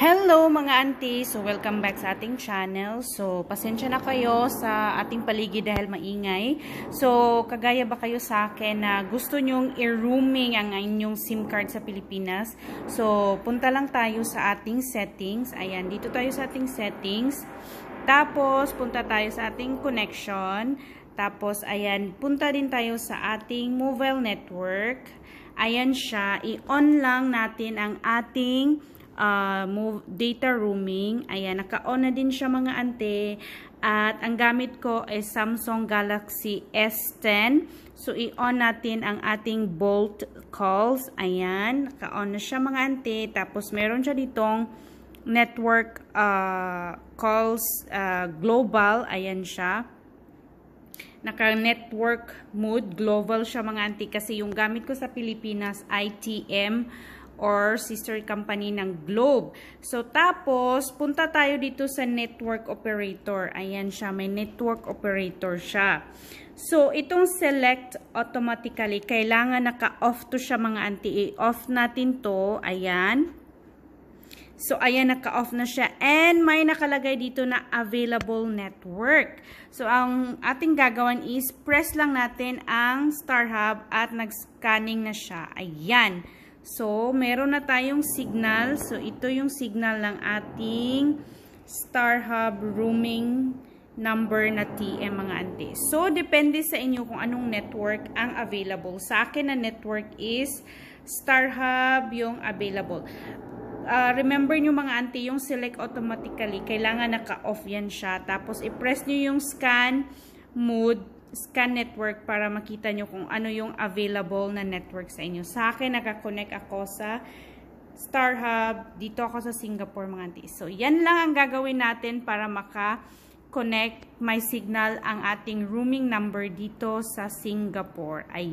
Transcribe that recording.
Hello mga auntie! So welcome back sa ating channel. So pasensya na kayo sa ating paligid dahil maingay. So kagaya ba kayo sa akin na gusto nyong i-roaming ang inyong SIM card sa Pilipinas? So punta lang tayo sa ating settings. Ayan, dito tayo sa ating settings. Tapos punta tayo sa ating connection. Tapos ayan, punta din tayo sa ating mobile network. Ayan siya, i-on lang natin ang ating data roaming. Ayan, naka-on na din siya mga ante. At ang gamit ko ay Samsung Galaxy S10. So, i-on natin ang ating Bolt calls. Ayan, naka-on na siya mga ante. Tapos, meron siya ditong network calls global. Ayan siya. Naka-network mode, global siya mga auntie kasi yung gamit ko sa Pilipinas ITM or sister company ng Globe. So, tapos, punta tayo dito sa network operator. Ayan siya, may network operator siya. So, itong select automatically, kailangan naka-off to siya mga auntie. I-off natin to. Ayan. So, ayan, naka-off na siya. And may nakalagay dito na available network. So, ang ating gagawin is press lang natin ang StarHub at nag-scanning na siya. Ayan. So, meron na tayong signal. So, ito yung signal ng ating StarHub roaming number na TM mga auntie. So, depende sa inyo kung anong network ang available. Sa akin na network is StarHub yung available. Remember nyo mga auntie, yung select automatically, kailangan naka-off yan siya. Tapos, i-press nyo yung scan mode, scan network para makita nyo kung ano yung available na network sa inyo. Sa akin, naka-connect ako sa StarHub. Dito ako sa Singapore mga auntie. So, yan lang ang gagawin natin para maka-connect, may signal ang ating roaming number dito sa Singapore. Ay